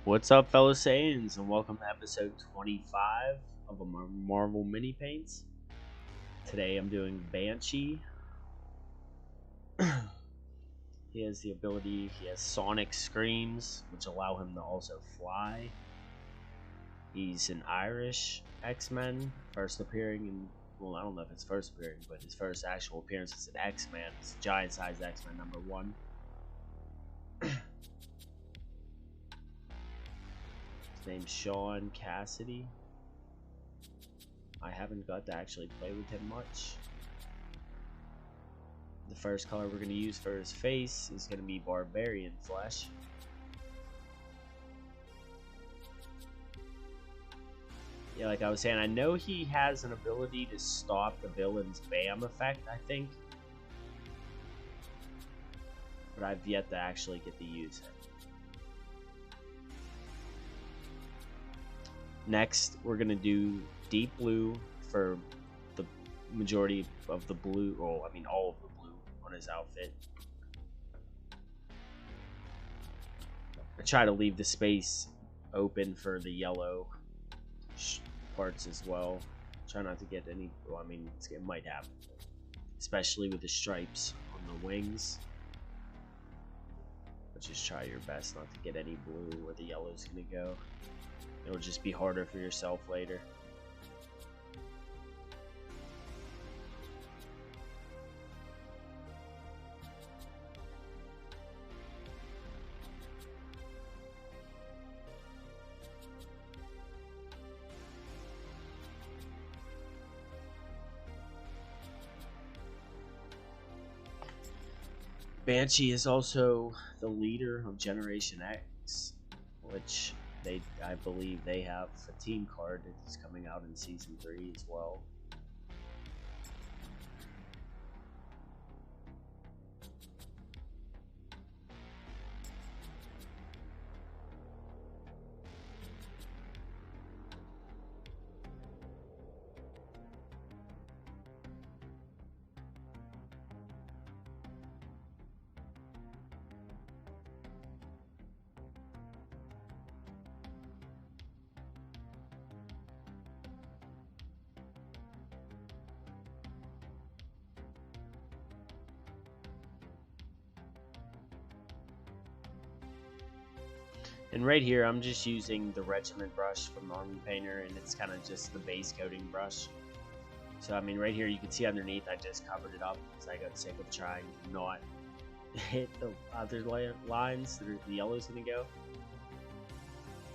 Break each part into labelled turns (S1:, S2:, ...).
S1: What's up, fellow Saiyans, and welcome to episode 25 of a Marvel Mini Paints. Today I'm doing Banshee. He has the ability, he has sonic screams, which allow him to also fly. He's an Irish X-Men, first appearing in, well, I don't know if it's first appearing, but his first actual appearance is an X-Men. It's giant-sized X-Men #1. His name's Sean Cassidy. I haven't got to actually play with him much. The first color we're going to use for his face is going to be Barbarian Flesh. Yeah, like I was saying, I know he has an ability to stop the villain's BAM effect, I think. But I've yet to actually get to use it. Next, we're going to do Deep Blue for the majority of the blue, well, I mean all of the blue on his outfit. I try to leave the space open for the yellow parts as well. Try not to get any, well, I mean, it might happen, especially with the stripes on the wings. But just try your best not to get any blue where the yellow's going to go. It'll just be harder for yourself later. Banshee is also the leader of Generation X, which I believe they have a team card that's coming out in Season 3 as well. And right here, I'm just using the Regiment brush from Army Painter, and it's kind of just the base coating brush. So, I mean, right here, you can see underneath, I just covered it up because I got sick of trying to not hit the other lines that the yellow's going to go.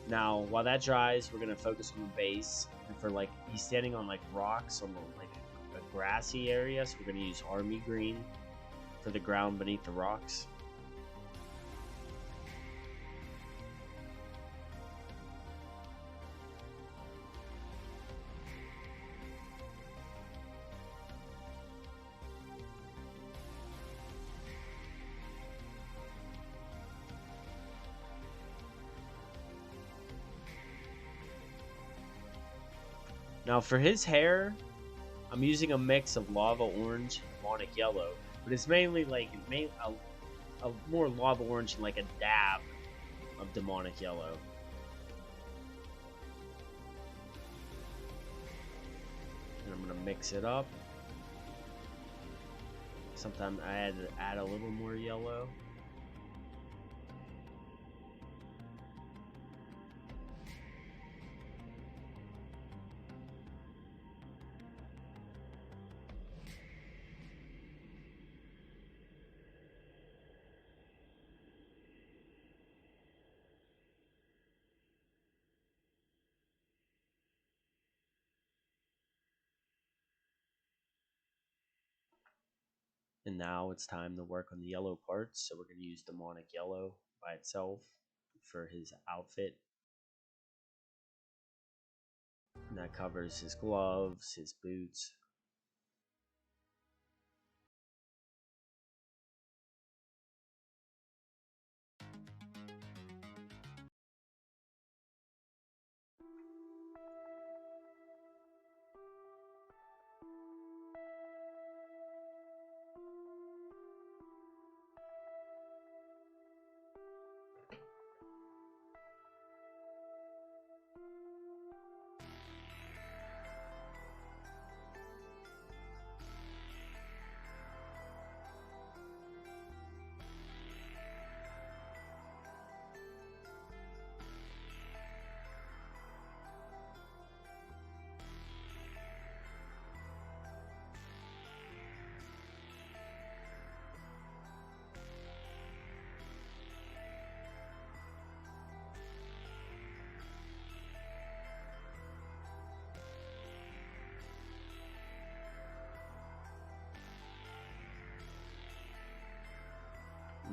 S1: Now, while that dries, we're going to focus on the base. And for, like, he's standing on, like, rocks on, the, like, a grassy area, so we're going to use Army Green for the ground beneath the rocks. Now for his hair, I'm using a mix of lava orange and demonic yellow, but it's mainly like a more lava orange and like a dab of demonic yellow. And I'm gonna mix it up. Sometimes I add a little more yellow. And now it's time to work on the yellow parts, so we're going to use demonic yellow by itself for his outfit. And that covers his gloves, his boots.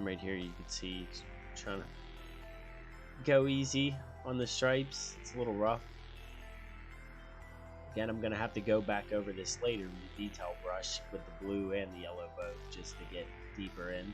S1: And right here you can see it's trying to go easy on the stripes. It's a little rough. Again, I'm going to have to go back over this later with the detail brush with the blue and the yellow both just to get deeper in.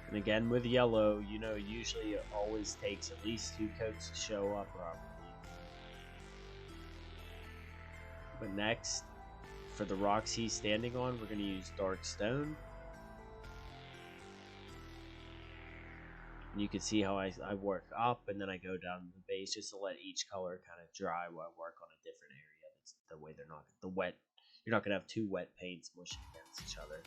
S1: And again, with yellow, you know, usually it always takes at least 2 coats to show up properly. But next, for the rocks he's standing on, we're going to use dark stone. And you can see how I work up and then I go down to the base just to let each color kind of dry while I work on a different area. That's the way they're not you're not going to have 2 wet paints mushing against each other.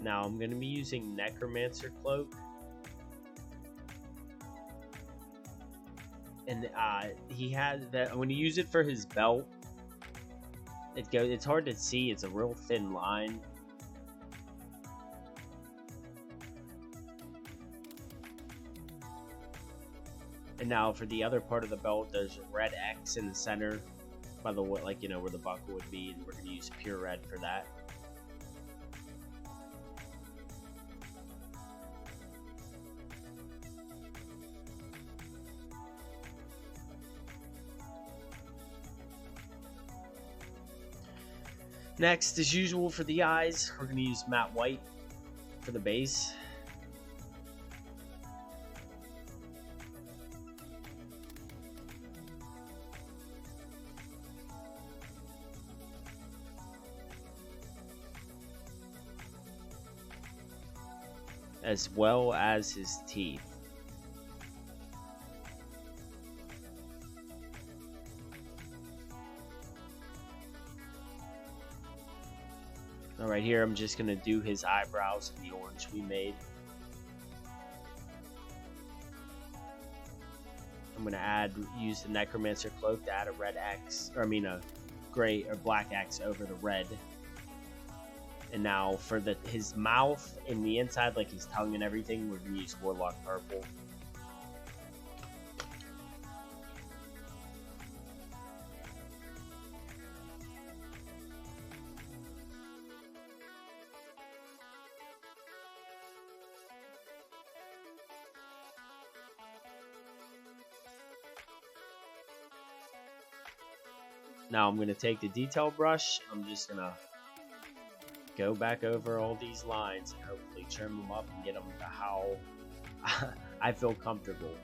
S1: Now I'm going to be using Necromancer Cloak. And he had that when you use it for his belt, it's hard to see, it's a real thin line. And now for the other part of the belt, there's a red X in the center by the way, like, you know, where the buckle would be, and we're going to use pure red for that. Next, as usual for the eyes, we're going to use matte white for the base. As well as his teeth. Now right here, I'm just going to do his eyebrows in the orange we made. I'm going to use the Necromancer Cloak to add a red X, or I mean a gray or black X over the red. And now for his mouth and the inside, like his tongue and everything, we're going to use Warlock Purple. Now I'm going to take the detail brush. I'm just going to go back over all these lines and hopefully trim them up and get them to how I feel comfortable.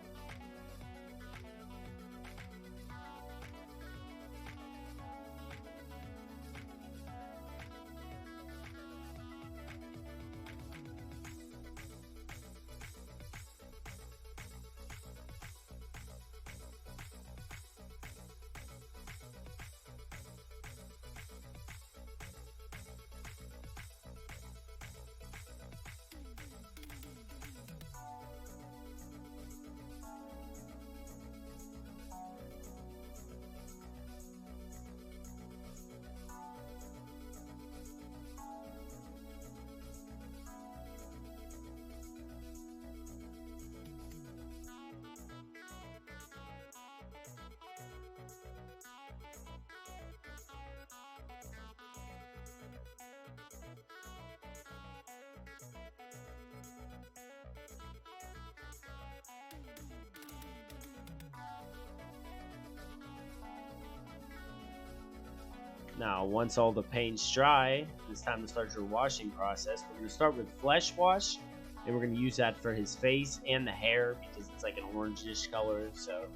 S1: Now, once all the paint's dry, it's time to start your washing process. We're going to start with flesh wash, and we're going to use that for his face and the hair because it's like an orangish color. So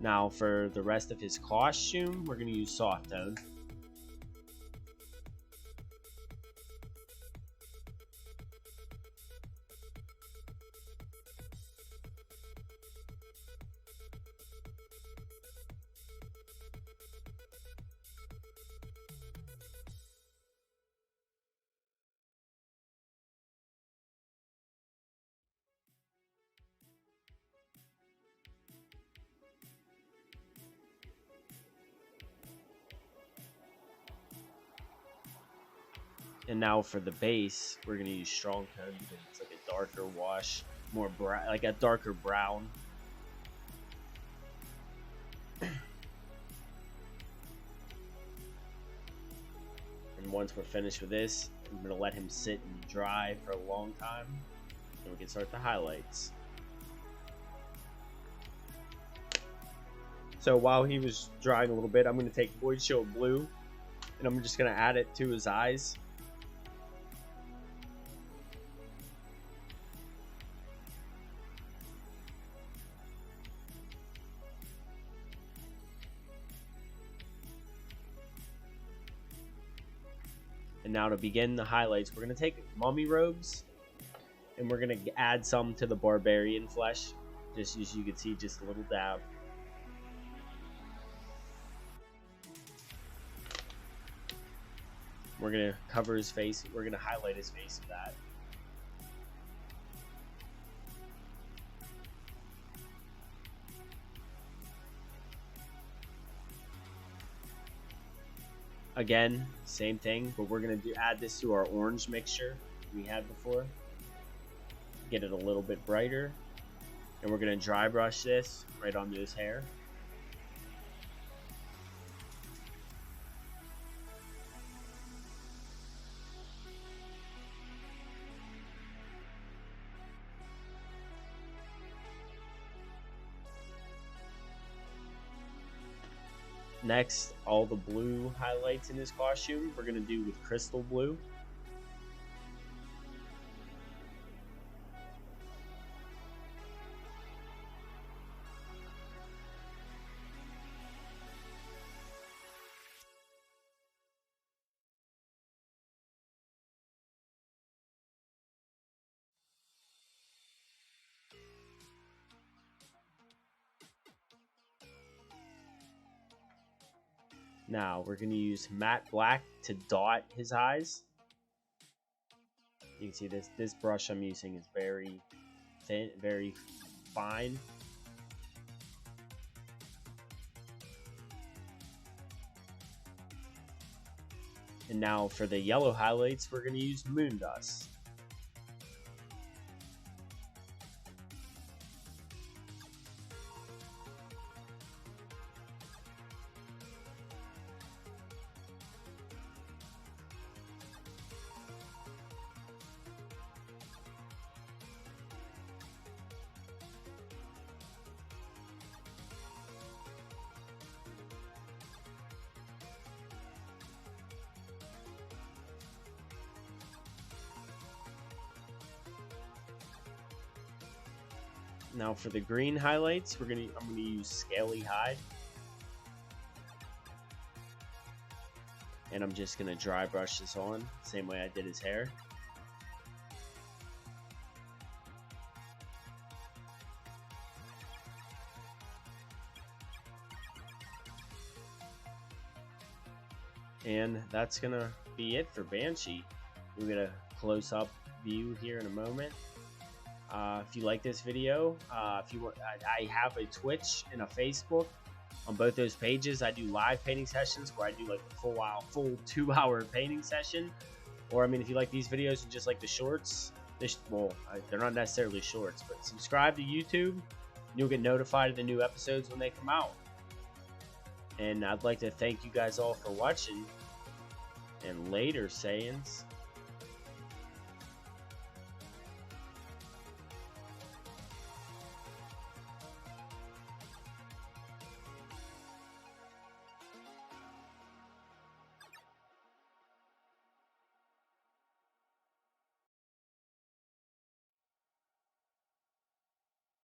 S1: now for the rest of his costume, we're going to use soft tone. And now for the base, we're going to use strong tone because it's like a darker wash, more like a darker brown. And once we're finished with this, I'm going to let him sit and dry for a long time, and we can start the highlights. So while he was drying a little bit, I'm going to take Void Shield Blue, and I'm just going to add it to his eyes. And now to begin the highlights, we're going to take mummy robes, and we're going to add some to the barbarian flesh. Just as you can see, just a little dab. We're going to cover his face. We're going to highlight his face with that. Again, same thing, but we're going to add this to our orange mixture we had before. Get it a little bit brighter. And we're going to dry brush this right onto his hair. Next, all the blue highlights in his costume we're going to do with crystal blue. Now we're going to use matte black to dot his eyes. You can see this brush I'm using is very thin, very fine. And now for the yellow highlights, we're going to use moon dust. Now for the green highlights, I'm gonna use Scaly Hide. And I'm just gonna dry brush this on, same way I did his hair. And that's gonna be it for Banshee. We'll get a close-up view here in a moment. If you like this video, if you want, I have a Twitch and a Facebook. On both those pages, I do live painting sessions where I do like a full 2-hour painting session. Or I mean, if you like these videos and just like the shorts, they're not necessarily shorts, but subscribe to YouTube. You'll get notified of the new episodes when they come out. And I'd like to thank you guys all for watching. and later Saiyans